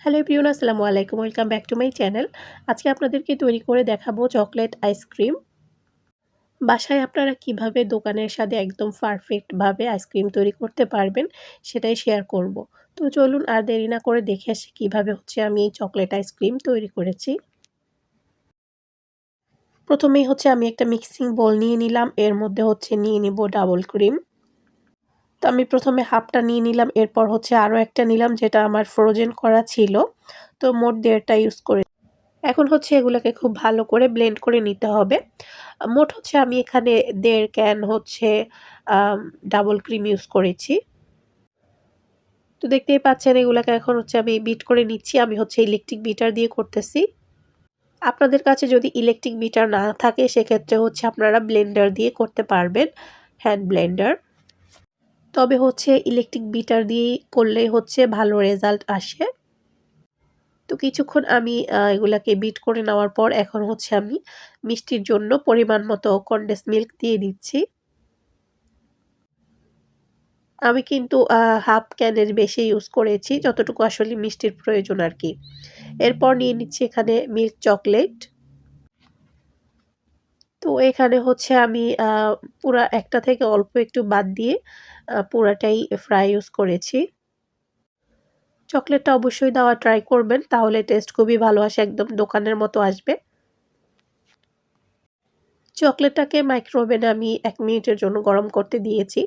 Hello everyone, আসসালামু আলাইকুম। Welcome back to my channel. আজকে আপনাদেরকে তৈরি করে দেখাবো চকলেট আইসক্রিম। বাসায় আপনারা কিভাবে দোকানের স্বাদে একদম পারফেক্টভাবে আইসক্রিম তৈরি করতে পারবেন সেটাই শেয়ার করব। তো চলুন আর দেরি না করে দেখে আসি কিভাবে আমি এই চকলেট আইসক্রিম তৈরি করেছি। প্রথমেই আমি একটা মিক্সিং বোল নিয়ে নিলাম। এর মধ্যে নিয়ে নিব ডাবল ক্রিম। তো আমি প্রথমে হাফটা নিয়ে নিলাম। এরপর আরও একটা নিলাম যেটা আমার ফ্রোজেন করা ছিল। তো মোট ১.৫ টা ইউজ করে এখন এগুলাকে খুব ভালো করে ব্লেন্ড করে নিতে হবে। মোট আমি এখানে ১.৫ ক্যান আম ডাবল ক্রিম ইউজ করেছি। তো দেখতেই পাচ্ছেন এগুলাকে এখন আমি বিট করে নিচ্ছি। আমি ইলেকট্রিক বিটার দিয়ে করতেছি। আপনাদের কাছে যদি ইলেকট্রিক বিটার না থাকে সেক্ষেত্রে আপনারা ব্লেন্ডার দিয়ে করতে পারবেন, হ্যান্ড ব্লেন্ডার। তবে ইলেকট্রিক বিটার দিয়েই করলেই ভালো রেজাল্ট আসে। তো কিছুক্ষণ আমি এগুলাকে বিট করে নেওয়ার পর এখন আমি মিষ্টির জন্য পরিমাণ মতো কনডেন্স মিল্ক দিয়ে দিচ্ছি। আমি কিন্তু হাফ ক্যানের বেশি ইউজ করেছি, যতটুকু আসলে মিষ্টির প্রয়োজন আরকি। এরপর নিয়ে নিচ্ছি এখানে মিল্ক চকলেট। তো এখানে আমি পুরা একটা থেকে অল্প একটু বাদ দিয়ে পুরাটাই ফ্রাই ইউজ করেছি। চকলেটটা অবশ্যই দেওয়া ট্রাই করবেন, তাহলে টেস্ট খুবই ভালো আসে, একদম দোকানের মতো আসবে। চকলেটটাকে মাইক্রোওভেনে আমি ১ মিনিটের জন্য গরম করতে দিয়েছি।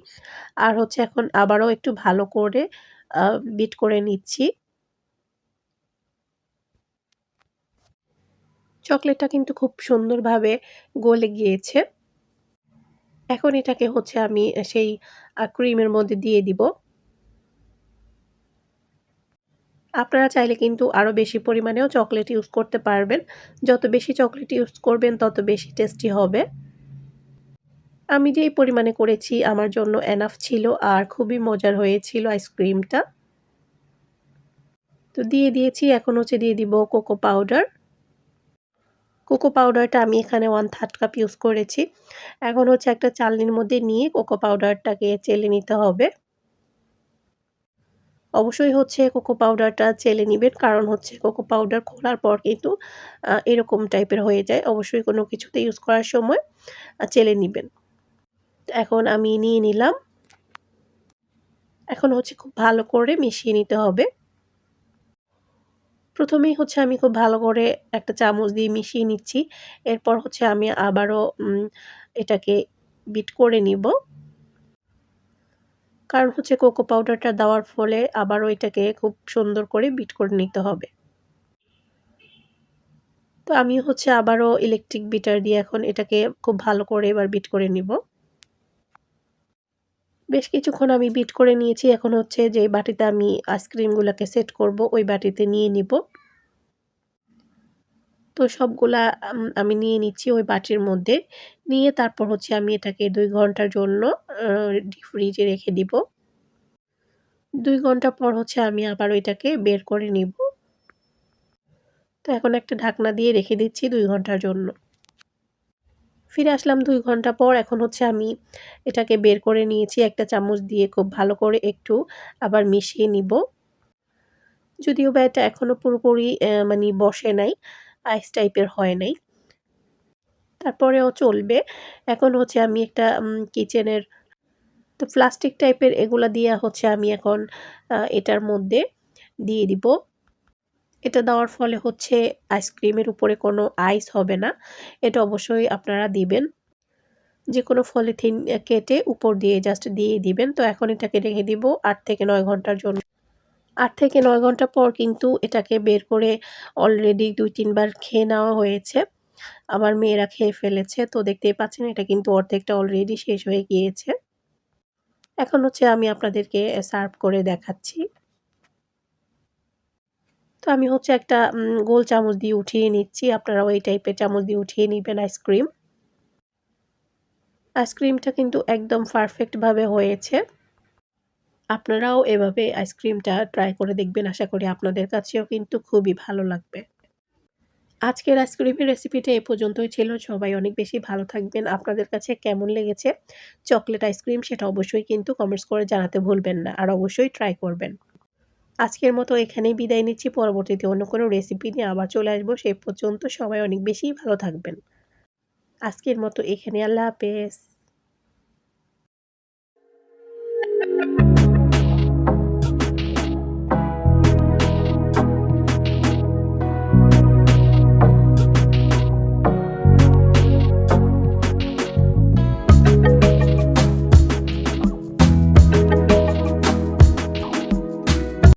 আর এখন আবারও একটু ভালো করে আ বিট করে নিচ্ছি। চকলেটটা কিন্তু খুব সুন্দরভাবে গলে গিয়েছে। এখন এটাকে আমি সেই ক্রিমের মধ্যে দিয়ে দিব। আপনারা চাইলে কিন্তু আরো বেশি পরিমাণেও চকলেট ইউজ করতে পারবেন। যত বেশি চকলেট ইউজ করবেন তত বেশি টেস্টি হবে। আমি যেই পরিমাণে করেছি আমার জন্য এনাফ ছিল আর খুবই মজার হয়েছিল আইসক্রিমটা। তো দিয়ে দিয়েছি। এখন দিয়ে দিব কোকো পাউডার। কোকো পাউডারটা আমি এখানে 1/3 কাপ ইউজ করেছি। এখন একটা চালনির মধ্যে নিয়ে কোকো পাউডারটাকে চেলে নিতে হবে। অবশ্যই কোকো পাউডারটা চেলে নিবেন, কারণ কোকো পাউডার খোলার পর কিন্তু এরকম টাইপের হয়ে যায়। অবশ্যই কোনো কিছুতে ইউজ করার সময় চেলে নিবেন। এখন আমি নিয়ে নিলাম। এখন খুব ভালো করে মিশিয়ে নিতে হবে। প্রথমেই আমি খুব ভালো করে একটা চামচ দিয়ে মিশিয়ে নিচ্ছি। এরপর আমি আবারও এটাকে বিট করে নিব। কারণ কোকো পাউডারটা দেওয়ার ফলে আবারও এটাকে খুব সুন্দর করে বিট করে নিতে হবে। তো আমি আবারও ইলেকট্রিক বিটার দিয়ে এখন এটাকে খুব ভালো করে এবার বিট করে নিব। বেশ কিছুক্ষণ আমি বিট করে নিয়েছি। এখন যে বাটিতে আমি আইসক্রিমগুলাকে সেট করব ওই বাটিতে নিয়ে নিব। তো সবগুলা আমি নিয়ে নিচ্ছি ওই বাটির মধ্যে। নিয়ে তারপর আমি এটাকে ২ ঘন্টার জন্য আ ডিপ ফ্রিজে রেখে দিব। ২ ঘন্টা পর আমি আবারও এটাকে বের করে নিব। তো এখন একটা ঢাকনা দিয়ে রেখে দিচ্ছি ২ ঘন্টার জন্য। ফিরে আসলাম ২ ঘন্টা পর। এখন আমি এটাকে বের করে নিয়েছি। একটা চামচ দিয়ে খুব ভালো করে একটু আবার মিশিয়ে নিব। যদিও বা এটা এখনো পুরোপুরি মানি বসে নাই, আইস টাইপের হয় নাই। তারপরেও চলবে। এখন আমি একটা কিচেনের তো প্লাস্টিক টাইপের এগুলা দিয়ে আমি এখন এটার মধ্যে দিয়ে দিব। এটা দেওয়ার ফলে আইসক্রিমের উপরে কোনো আইস হবে না। এটা অবশ্যই আপনারা দিবেন। যেকোনো পলিথিন কেটে উপর দিয়ে জাস্ট দিয়ে দিবেন। তো এখন এটাকে রেখে দিব ৮ থেকে ৯ ঘন্টার জন্য। ৮ থেকে ৯ ঘন্টা পর কিন্তু এটাকে বের করে অলরেডি ২-৩ বার খেয়ে নেওয়া হয়েছে। আমার মেয়েরা খেয়ে ফেলেছে। তো দেখতেই পাচ্ছেন এটা কিন্তু অর্ধেকটা অলরেডি শেষ হয়ে গিয়েছে। এখন আমি আপনাদেরকে সার্ভ করে দেখাচ্ছি। তো আমি একটা গোল চামচ দিয়ে উঠিয়ে নিচ্ছি। আপনারাও এই টাইপের চামচ দিয়ে উঠিয়ে নিবেন আইসক্রিম। আইসক্রিমটা কিন্তু একদম পারফেক্ট ভাবে হয়েছে। আপনারাও এভাবে আইসক্রিমটা ট্রাই করে দেখবেন। আশা করি আপনাদের কাছেও কিন্তু খুবই ভালো লাগবে। আজকের আইসক্রিমের রেসিপিটা এ পর্যন্তই ছিল। সবাই অনেক বেশি ভালো থাকবেন। আপনাদের কাছে কেমন লেগেছে চকোলেট আইসক্রিম সেটা অবশ্যই কিন্তু কমেন্টস করে জানাতে ভুলবেন না। আর অবশ্যই ট্রাই করবেন। আজকের মতো এখানেই বিদায় নিচ্ছি। পরবর্তীতে অন্য কোনো রেসিপি নিয়ে আবার চলে আসবো। সেই পর্যন্ত সবাই অনেক বেশি ভালো থাকবেন। আজকের মতো এখানে আল্লাহ হাফেজ।